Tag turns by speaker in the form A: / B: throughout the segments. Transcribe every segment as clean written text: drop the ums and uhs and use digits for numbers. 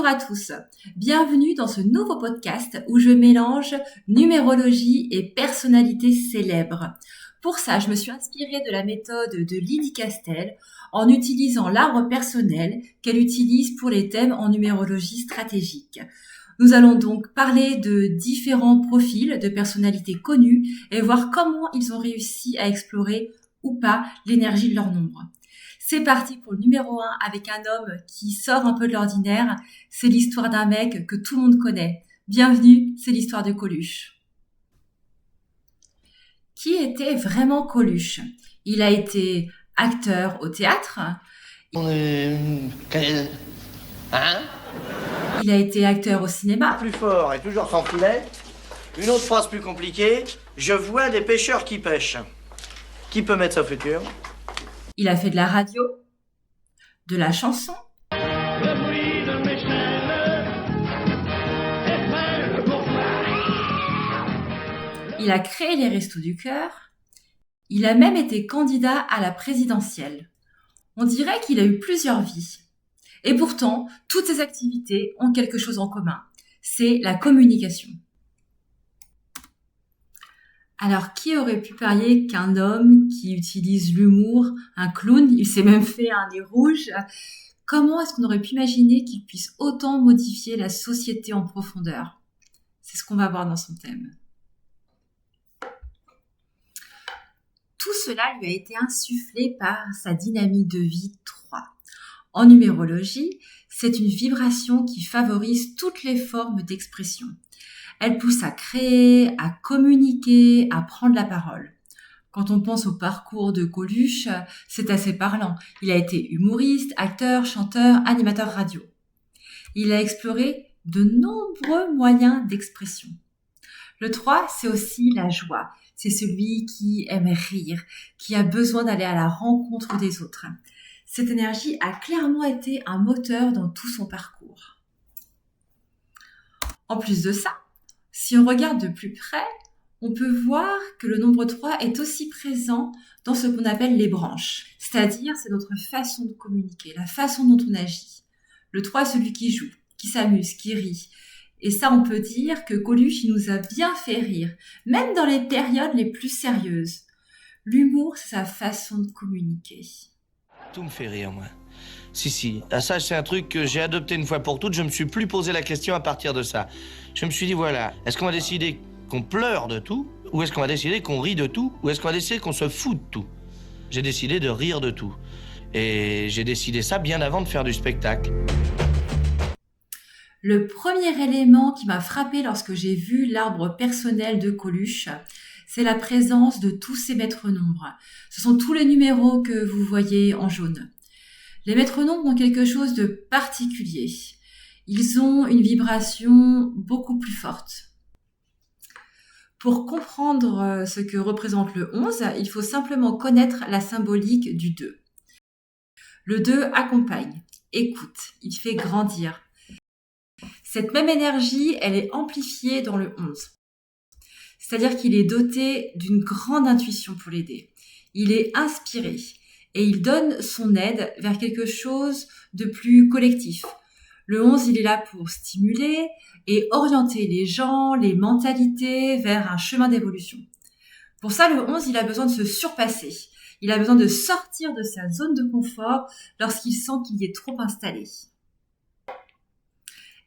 A: Bonjour à tous, bienvenue dans ce nouveau podcast où je mélange numérologie et personnalité célèbre. Pour ça, je me suis inspirée de la méthode de Lydie Castel en utilisant l'arbre personnel qu'elle utilise pour les thèmes en numérologie stratégique. Nous allons donc parler de différents profils de personnalités connues et voir comment ils ont réussi à explorer ou pas l'énergie de leur nombre. C'est parti pour le numéro 1 avec un homme qui sort un peu de l'ordinaire. C'est l'histoire d'un mec que tout le monde connaît. Bienvenue, c'est l'histoire de Coluche. Qui était vraiment Coluche ? Il a été acteur au théâtre. Il a été acteur au cinéma.
B: Plus fort et toujours sans filet. Une autre phrase plus compliquée. Je vois des pêcheurs qui pêchent. Qui peut mettre ça au futur ?
A: Il a fait de la radio, de la chanson. Il a créé les Restos du Cœur. Il a même été candidat à la présidentielle. On dirait qu'il a eu plusieurs vies. Et pourtant, toutes ces activités ont quelque chose en commun. C'est la communication. Alors, qui aurait pu parier qu'un homme qui utilise l'humour, un clown, il s'est même fait un nez rouge, comment est-ce qu'on aurait pu imaginer qu'il puisse autant modifier la société en profondeur ? C'est ce qu'on va voir dans son thème. Tout cela lui a été insufflé par sa dynamique de vie 3. En numérologie, c'est une vibration qui favorise toutes les formes d'expression. Elle pousse à créer, à communiquer, à prendre la parole. Quand on pense au parcours de Coluche, c'est assez parlant. Il a été humoriste, acteur, chanteur, animateur radio. Il a exploré de nombreux moyens d'expression. Le 3, c'est aussi la joie. C'est celui qui aime rire, qui a besoin d'aller à la rencontre des autres. Cette énergie a clairement été un moteur dans tout son parcours. En plus de ça, si on regarde de plus près, on peut voir que le nombre 3 est aussi présent dans ce qu'on appelle les branches. C'est-à-dire, c'est notre façon de communiquer, la façon dont on agit. Le 3 est celui qui joue, qui s'amuse, qui rit. Et ça, on peut dire que Coluche, il nous a bien fait rire, même dans les périodes les plus sérieuses. L'humour, c'est sa façon de communiquer.
C: Tout me fait rire, moi. Si. Ça, c'est un truc que j'ai adopté une fois pour toutes. Je me suis plus posé la question à partir de ça. Je me suis dit, voilà, est-ce qu'on va décider qu'on pleure de tout ? Ou est-ce qu'on va décider qu'on rit de tout ? Ou est-ce qu'on va décider qu'on se fout de tout ? J'ai décidé de rire de tout. Et j'ai décidé ça bien avant de faire du spectacle.
A: Le premier élément qui m'a frappé lorsque j'ai vu l'arbre personnel de Coluche, c'est la présence de tous ces maîtres nombres. Ce sont tous les numéros que vous voyez en jaune. Les maîtres nombres ont quelque chose de particulier. Ils ont une vibration beaucoup plus forte. Pour comprendre ce que représente le 11, il faut simplement connaître la symbolique du 2. Le 2 accompagne, écoute, il fait grandir. Cette même énergie, elle est amplifiée dans le 11. C'est-à-dire qu'il est doté d'une grande intuition pour l'aider. Il est inspiré et il donne son aide vers quelque chose de plus collectif. Le 11, il est là pour stimuler et orienter les gens, les mentalités vers un chemin d'évolution. Pour ça, le 11, il a besoin de se surpasser. Il a besoin de sortir de sa zone de confort lorsqu'il sent qu'il y est trop installé.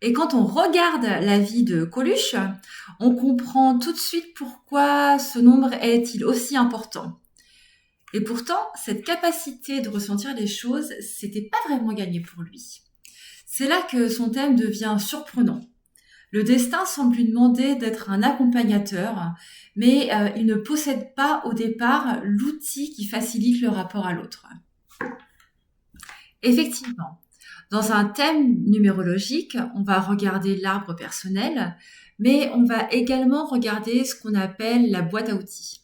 A: Et quand on regarde la vie de Coluche, on comprend tout de suite pourquoi ce nombre est-il aussi important. Et pourtant, cette capacité de ressentir les choses, c'était pas vraiment gagné pour lui. C'est là que son thème devient surprenant. Le destin semble lui demander d'être un accompagnateur, mais il ne possède pas au départ l'outil qui facilite le rapport à l'autre. Effectivement, dans un thème numérologique, on va regarder l'arbre personnel, mais on va également regarder ce qu'on appelle la boîte à outils.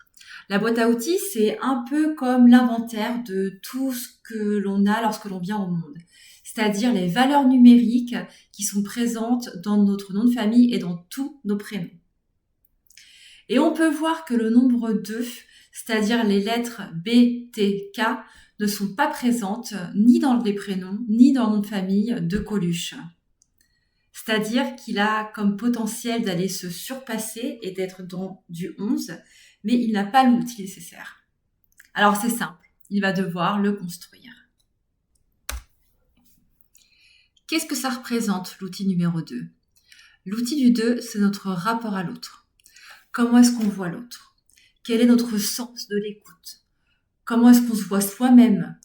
A: La boîte à outils, c'est un peu comme l'inventaire de tout ce que l'on a lorsque l'on vient au monde. C'est-à-dire les valeurs numériques qui sont présentes dans notre nom de famille et dans tous nos prénoms. Et on peut voir que le nombre 2, c'est-à-dire les lettres B, T, K, ne sont pas présentes ni dans les prénoms, ni dans le nom de famille de Coluche. C'est-à-dire qu'il a comme potentiel d'aller se surpasser et d'être dans du 11, mais il n'a pas l'outil nécessaire. Alors c'est simple, il va devoir le construire. Qu'est-ce que ça représente, l'outil numéro 2 ? L'outil du 2, c'est notre rapport à l'autre. Comment est-ce qu'on voit l'autre ? Quel est notre sens de l'écoute ? Comment est-ce qu'on se voit soi-même ?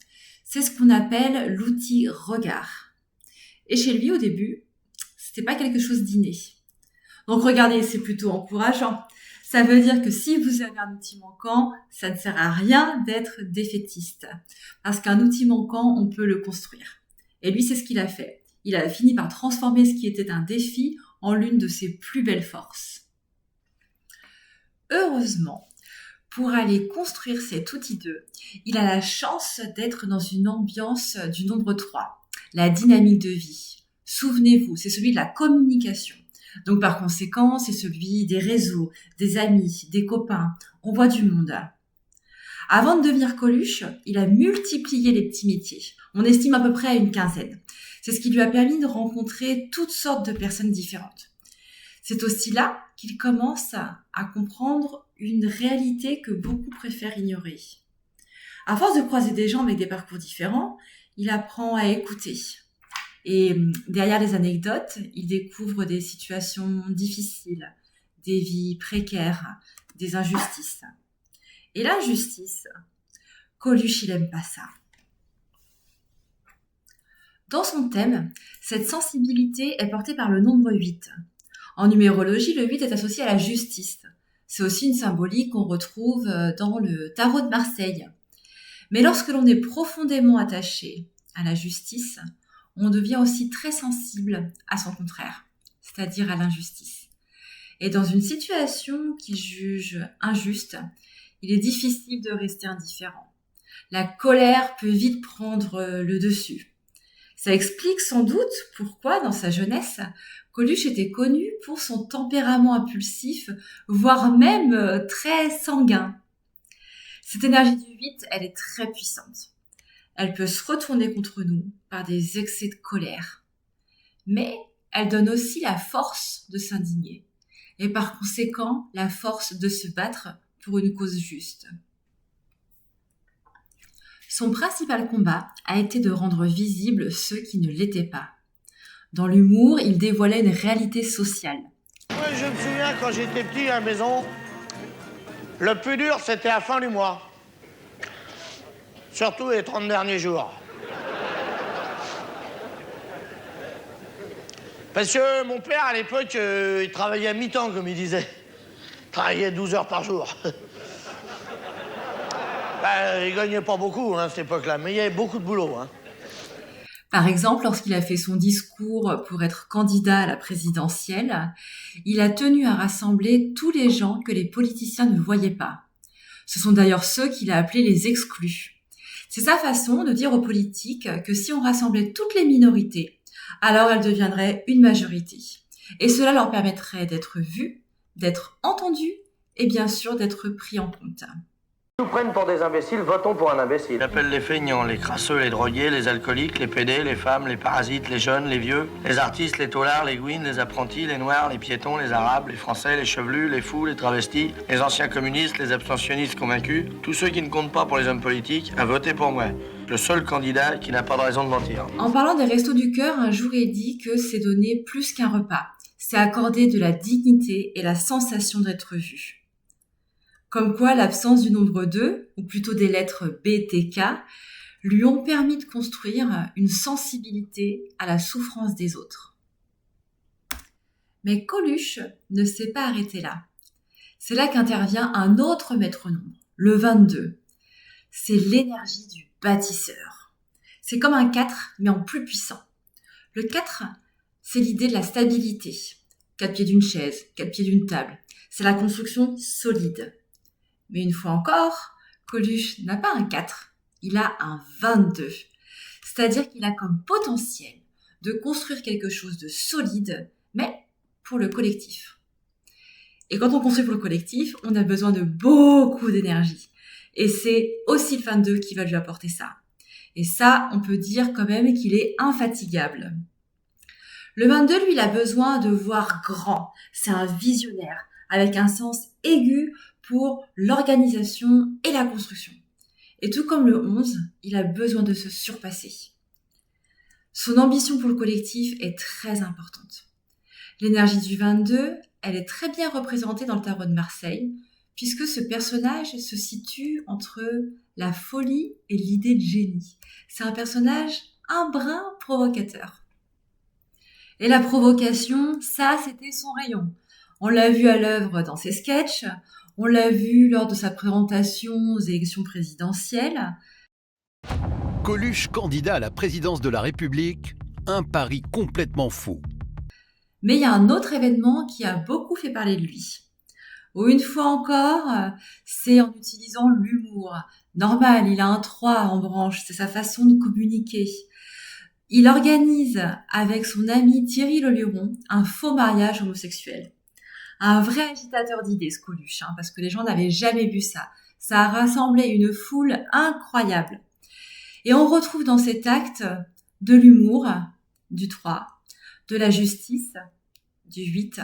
A: C'est ce qu'on appelle l'outil regard. Et chez lui, au début, c'était pas quelque chose d'inné. Donc regardez, c'est plutôt encourageant. Ça veut dire que si vous avez un outil manquant, ça ne sert à rien d'être défaitiste. Parce qu'un outil manquant, on peut le construire. Et lui, c'est ce qu'il a fait. Il a fini par transformer ce qui était un défi en l'une de ses plus belles forces. Heureusement, pour aller construire cet outil 2, il a la chance d'être dans une ambiance du nombre 3, la dynamique de vie. Souvenez-vous, c'est celui de la communication. Donc par conséquent, c'est celui des réseaux, des amis, des copains. On voit du monde. Avant de devenir Coluche, il a multiplié les petits métiers. On estime à peu près à une quinzaine. C'est ce qui lui a permis de rencontrer toutes sortes de personnes différentes. C'est aussi là qu'il commence à comprendre une réalité que beaucoup préfèrent ignorer. À force de croiser des gens avec des parcours différents, il apprend à écouter. Et derrière les anecdotes, il découvre des situations difficiles, des vies précaires, des injustices. Et l'injustice, Coluche, il aime pas ça. Dans son thème, cette sensibilité est portée par le nombre 8. En numérologie, le 8 est associé à la justice. C'est aussi une symbolique qu'on retrouve dans le tarot de Marseille. Mais lorsque l'on est profondément attaché à la justice, on devient aussi très sensible à son contraire, c'est-à-dire à l'injustice. Et dans une situation qu'il juge injuste, il est difficile de rester indifférent. La colère peut vite prendre le dessus. Ça explique sans doute pourquoi, dans sa jeunesse, Coluche était connu pour son tempérament impulsif, voire même très sanguin. Cette énergie du 8, elle est très puissante. Elle peut se retourner contre nous par des excès de colère. Mais elle donne aussi la force de s'indigner et par conséquent la force de se battre pour une cause juste. Son principal combat a été de rendre visibles ceux qui ne l'étaient pas. Dans l'humour, il dévoilait une réalité sociale.
B: Ouais, je me souviens quand j'étais petit à la maison, le plus dur c'était la fin du mois. Surtout les 30 derniers jours. Parce que mon père, à l'époque, il travaillait à mi-temps, comme il disait. Il travaillait 12 heures par jour. Il gagnait pas beaucoup, à cette époque-là, mais il y avait beaucoup de boulot.
A: Par exemple, lorsqu'il a fait son discours pour être candidat à la présidentielle, il a tenu à rassembler tous les gens que les politiciens ne voyaient pas. Ce sont d'ailleurs ceux qu'il a appelés les exclus. C'est sa façon de dire aux politiques que si on rassemblait toutes les minorités, alors elles deviendraient une majorité. Et cela leur permettrait d'être vus, d'être entendus et bien sûr d'être pris en compte.
B: Ils nous prennent pour des imbéciles, votons pour un imbécile.
C: Il appelle les feignants, les crasseux, les drogués, les alcooliques, les pédés, les femmes, les parasites, les jeunes, les vieux, les artistes, les taulards, les gouines, les apprentis, les noirs, les piétons, les arabes, les français, les chevelus, les fous, les travestis, les anciens communistes, les abstentionnistes convaincus, tous ceux qui ne comptent pas pour les hommes politiques, à voter pour moi. Le seul candidat qui n'a pas de raison de mentir.
A: En parlant des restos du cœur, un jour il dit que c'est donner plus qu'un repas. C'est accorder de la dignité et la sensation d'être vu. Comme quoi l'absence du nombre 2, ou plutôt des lettres B, T, K, lui ont permis de construire une sensibilité à la souffrance des autres. Mais Coluche ne s'est pas arrêté là. C'est là qu'intervient un autre maître nombre, le 22. C'est l'énergie du bâtisseur. C'est comme un 4, mais en plus puissant. Le 4, c'est l'idée de la stabilité. 4 pieds d'une chaise, 4 pieds d'une table. C'est la construction solide. Mais une fois encore, Coluche n'a pas un 4, il a un 22. C'est-à-dire qu'il a comme potentiel de construire quelque chose de solide, mais pour le collectif. Et quand on construit pour le collectif, on a besoin de beaucoup d'énergie. Et c'est aussi le 22 qui va lui apporter ça. Et ça, on peut dire quand même qu'il est infatigable. Le 22, lui, il a besoin de voir grand. C'est un visionnaire avec un sens aigu pour l'organisation et la construction. Et tout comme le 11, il a besoin de se surpasser. Son ambition pour le collectif est très importante. L'énergie du 22, elle est très bien représentée dans le tarot de Marseille, puisque ce personnage se situe entre la folie et l'idée de génie. C'est un personnage un brin provocateur. Et la provocation, ça, c'était son rayon. On l'a vu à l'œuvre dans ses sketchs, on l'a vu lors de sa présentation aux élections présidentielles.
D: Coluche candidat à la présidence de la République, un pari complètement fou.
A: Mais il y a un autre événement qui a beaucoup fait parler de lui. Ou une fois encore, c'est en utilisant l'humour. Normal, il a un 3 en branche, c'est sa façon de communiquer. Il organise avec son ami Thierry Leluron un faux mariage homosexuel. Un vrai agitateur d'idées, ce Coluche, parce que les gens n'avaient jamais vu ça. Ça a rassemblé une foule incroyable. Et on retrouve dans cet acte de l'humour, du 3, de la justice, du 8,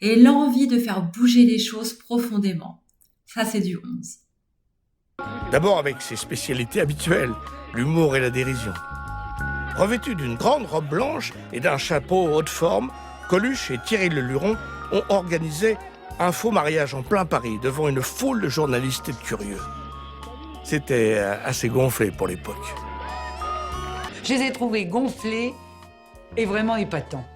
A: et l'envie de faire bouger les choses profondément. Ça, c'est du 11.
E: D'abord avec ses spécialités habituelles, l'humour et la dérision. Revêtu d'une grande robe blanche et d'un chapeau haute forme, Coluche et Thierry Leluron ont organisé un faux mariage en plein Paris devant une foule de journalistes et de curieux. C'était assez gonflé pour l'époque.
F: Je les ai trouvés gonflés et vraiment épatants.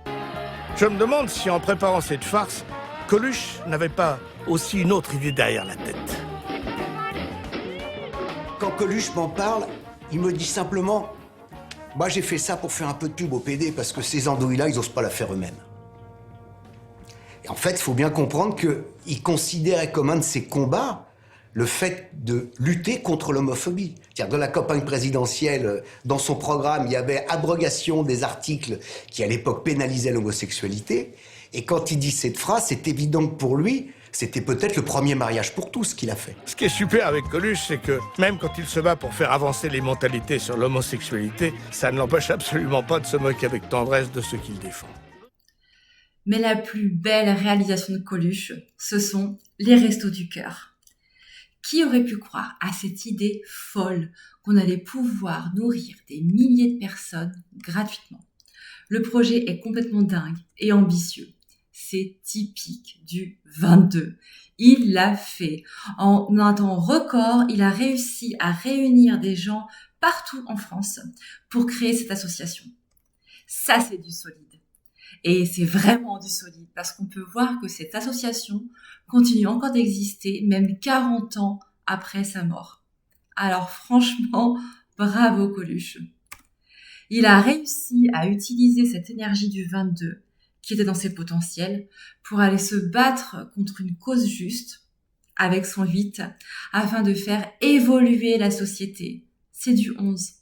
E: Je me demande si en préparant cette farce, Coluche n'avait pas aussi une autre idée derrière la tête.
G: Quand Coluche m'en parle, il me dit simplement « Moi, j'ai fait ça pour faire un peu de pub au PD parce que ces andouilles-là, ils n'osent pas la faire eux-mêmes. » Et en fait, il faut bien comprendre qu'il considérait comme un de ses combats le fait de lutter contre l'homophobie. C'est-à-dire, dans la campagne présidentielle, dans son programme, il y avait abrogation des articles qui, à l'époque, pénalisaient l'homosexualité. Et quand il dit cette phrase, c'est évident que pour lui, c'était peut-être le premier mariage pour tous qu'il a fait.
E: Ce qui est super avec Coluche, c'est que même quand il se bat pour faire avancer les mentalités sur l'homosexualité, ça ne l'empêche absolument pas de se moquer avec tendresse de ceux qu'il défend.
A: Mais la plus belle réalisation de Coluche, ce sont les Restos du Cœur. Qui aurait pu croire à cette idée folle qu'on allait pouvoir nourrir des milliers de personnes gratuitement? Le projet est complètement dingue et ambitieux. C'est typique du 22. Il l'a fait. En un temps record, il a réussi à réunir des gens partout en France pour créer cette association. Ça, c'est du solide. Et c'est vraiment du solide parce qu'on peut voir que cette association continue encore d'exister même 40 ans après sa mort. Alors franchement, bravo Coluche. Il a réussi à utiliser cette énergie du 22 qui était dans ses potentiels pour aller se battre contre une cause juste avec son 8 afin de faire évoluer la société. C'est du 11.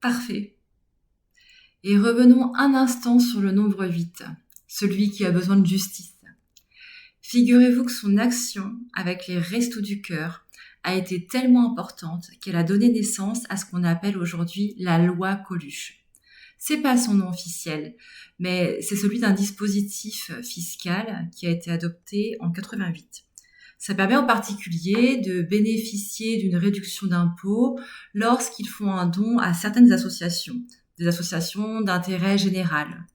A: Parfait. Et revenons un instant sur le nombre 8, celui qui a besoin de justice. Figurez-vous que son action avec les Restos du Cœur a été tellement importante qu'elle a donné naissance à ce qu'on appelle aujourd'hui la loi Coluche. C'est pas son nom officiel, mais c'est celui d'un dispositif fiscal qui a été adopté en 88. Ça permet en particulier de bénéficier d'une réduction d'impôt lorsqu'ils font un don à certaines associations, des associations d'intérêt général.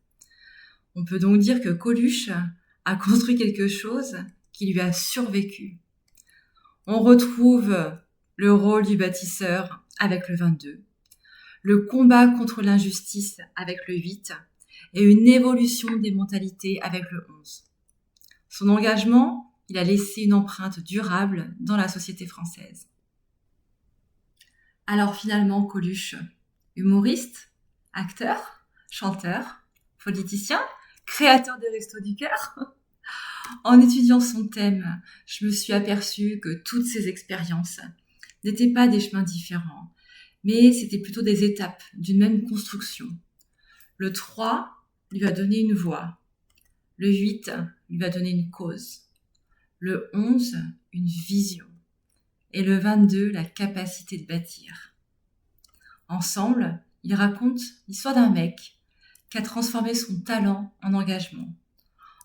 A: On peut donc dire que Coluche a construit quelque chose qui lui a survécu. On retrouve le rôle du bâtisseur avec le 22, le combat contre l'injustice avec le 8 et une évolution des mentalités avec le 11. Son engagement, il a laissé une empreinte durable dans la société française. Alors finalement, Coluche, humoriste, acteur, chanteur, politicien, créateur des Restos du Cœur. En étudiant son thème, je me suis aperçue que toutes ces expériences n'étaient pas des chemins différents, mais c'était plutôt des étapes d'une même construction. Le 3 lui a donné une voix, le 8 lui a donné une cause, le 11 une vision, et le 22 la capacité de bâtir. Ensemble, ils racontent l'histoire d'un mec qu'a transformé son talent en engagement,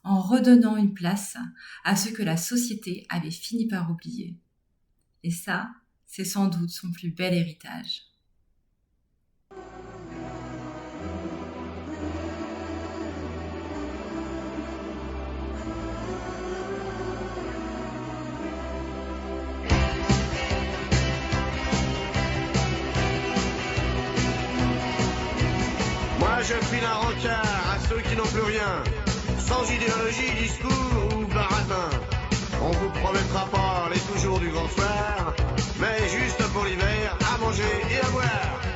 A: en redonnant une place à ce que la société avait fini par oublier. Et ça, c'est sans doute son plus bel héritage.
H: Moi je file un rencard à ceux qui n'ont plus rien, sans idéologie, discours ou baratin. On vous promettra pas les toujours du grand soir, mais juste pour l'hiver, à manger et à boire.